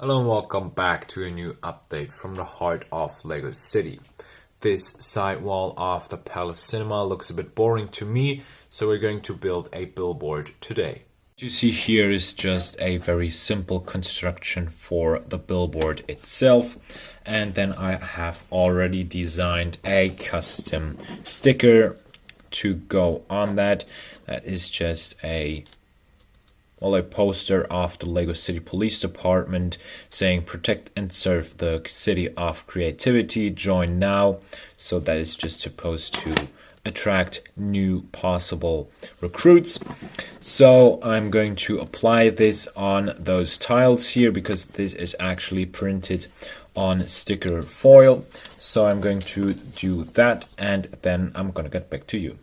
Hello and welcome back to a new update from the heart of Lego City. This side wall of the Palace Cinema looks a bit boring to me, so we're going to build a billboard today. What you see here is just a very simple construction for the billboard itself, and then I have already designed a custom sticker to go on that. That is just a poster of the Lego City Police Department saying protect and serve the city of creativity, join now. So that is just supposed to attract new possible recruits. So I'm going to apply this on those tiles here because this is actually printed on sticker foil. So I'm going to do that and then I'm going to get back to you.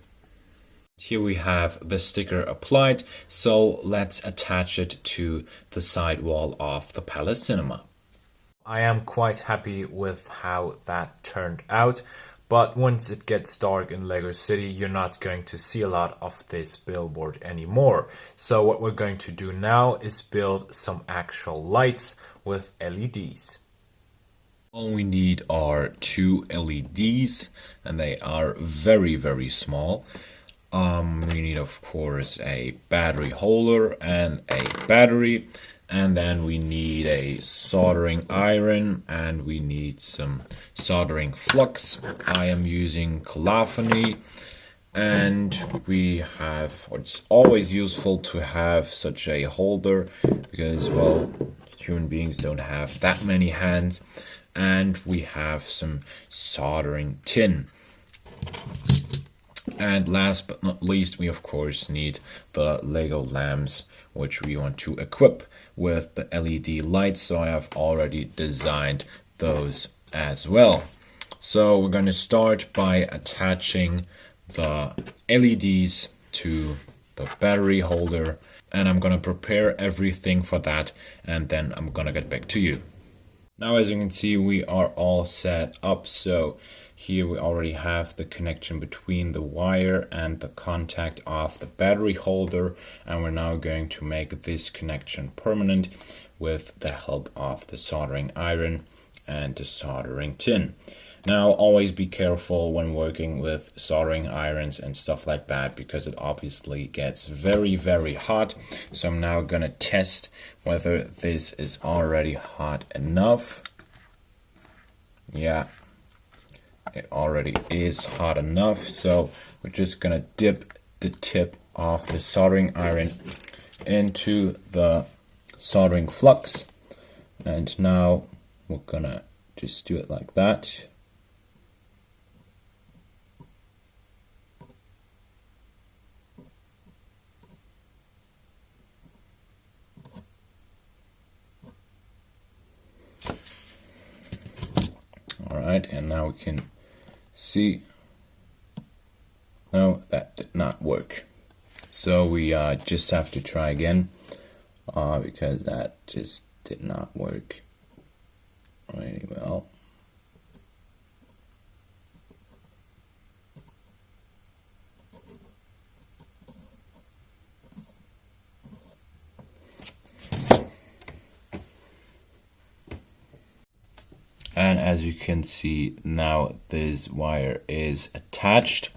Here we have the sticker applied, so let's attach it to the side wall of the Palace Cinema. I am quite happy with how that turned out, but once it gets dark in Lego City, you're not going to see a lot of this billboard anymore. So what we're going to do now is build some actual lights with LEDs. All we need are two LEDs, and they are very small. We need, of course, a battery holder and a battery, and then we need a soldering iron and we need some soldering flux. I am using colophony, and it's always useful to have such a holder because, well, human beings don't have that many hands, and we have some soldering tin. And last but not least, we of course need the Lego lamps, which we want to equip with the LED lights. So I have already designed those as well. So we're going to start by attaching the LEDs to the battery holder, and I'm going to prepare everything for that, and then I'm going to get back to you. Now, as you can see, we are all set up. So here we already have the connection between the wire and the contact of the battery holder, and we're now going to make this connection permanent with the help of the soldering iron and the soldering tin. Now, always be careful when working with soldering irons and stuff like that because it obviously gets very hot. So I'm now gonna test whether this is already hot enough. Yeah, it already is hot enough. So we're just gonna dip the tip of the soldering iron into the soldering flux, and now we're gonna just do it like that. Alright, and now we can see, no, that did not work. So we just have to try again because that just did not work really well. And as you can see, now this wire is attached.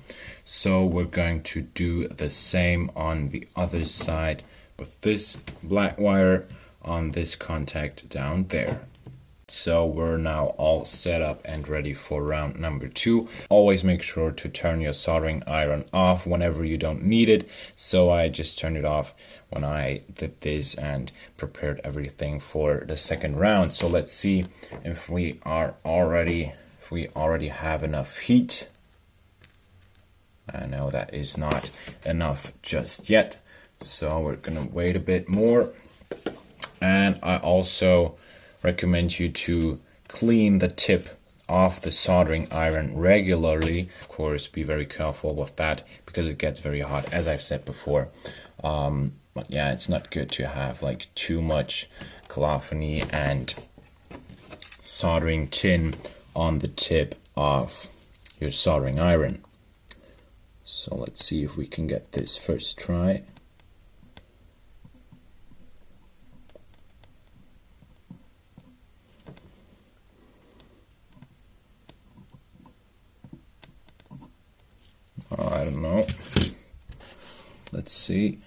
So we're going to do the same on the other side with this black wire on this contact down there. So we're now all set up and ready for round number 2. Always make sure to turn your soldering iron off whenever you don't need it. So I just turned it off when I did this and prepared everything for the second round. So let's see if we already have enough heat. I know that is not enough just yet. So we're gonna wait a bit more. And I also recommend you to clean the tip of the soldering iron regularly. Of course, be very careful with that because it gets very hot, as I've said before. But yeah, it's not good to have like too much colophony and soldering tin on the tip of your soldering iron. So let's see if we can get this first try. I don't know. Let's see.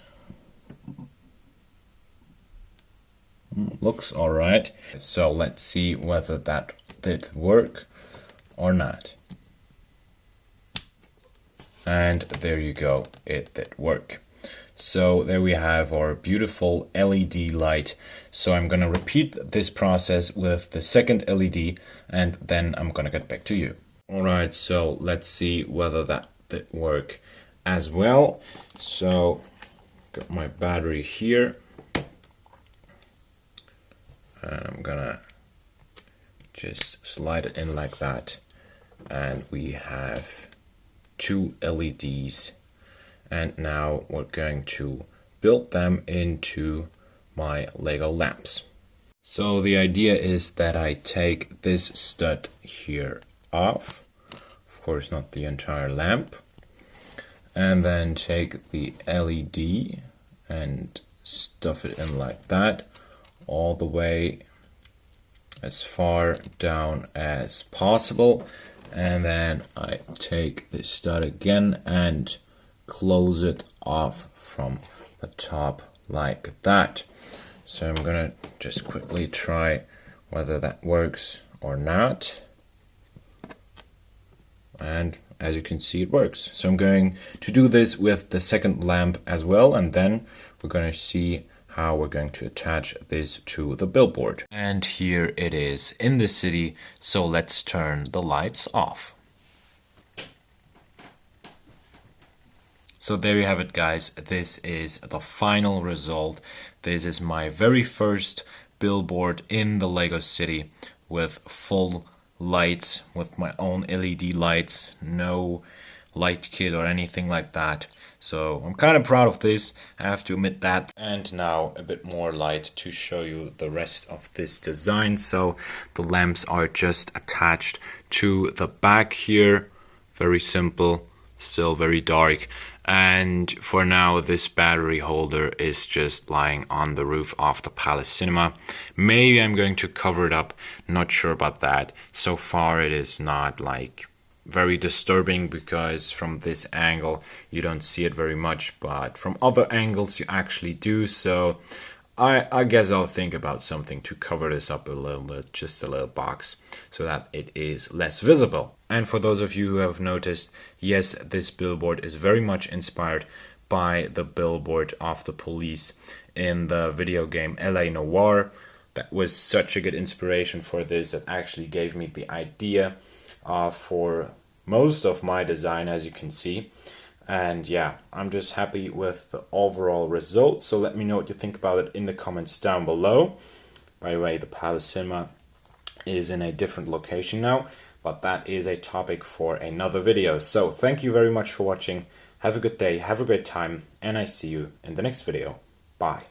Looks alright. So let's see whether that did work or not. And there you go, it did work. So there we have our beautiful LED light. So I'm gonna repeat this process with the second LED, and then I'm gonna get back to you. Alright, so let's see whether that did work as well. So got my battery here. And I'm gonna just slide it in like that. And we have 2 LEDs. And now we're going to build them into my Lego lamps. So the idea is that I take this stud here off. Of course, not the entire lamp. And then take the LED and stuff it in like that, all the way as far down as possible. And then I take this stud again and close it off from the top like that. So I'm gonna just quickly try whether that works or not. And as you can see, it works. So I'm going to do this with the second lamp as well, and then we're going to see how we're going to attach this to the billboard. And here it is in the city, so let's turn the lights off. So there you have it, guys. This is the final result. This is my very first billboard in the Lego city with full lights, with my own LED lights, no light kit or anything like that. So I'm kind of proud of this, I have to admit that. And now a bit more light to show you the rest of this design. So the lamps are just attached to the back here. Very simple, still very dark. And for now, this battery holder is just lying on the roof of the Palace Cinema. Maybe I'm going to cover it up, not sure about that. So far it is not like very disturbing, because from this angle you don't see it very much, but from other angles you actually do. So I guess I'll think about something to cover this up a little bit, just a little box, so that it is less visible. And for those of you who have noticed, yes, this billboard is very much inspired by the billboard of the police in the video game LA Noire. That was such a good inspiration for this, that actually gave me the idea for most of my design, as you can see. And yeah, I'm just happy with the overall result. So let me know what you think about it in the comments down below. By the way, the Palace Cinema is in a different location now, but that is a topic for another video. So thank you very much for watching. Have a good day, have a great time, and I see you in the next video. Bye.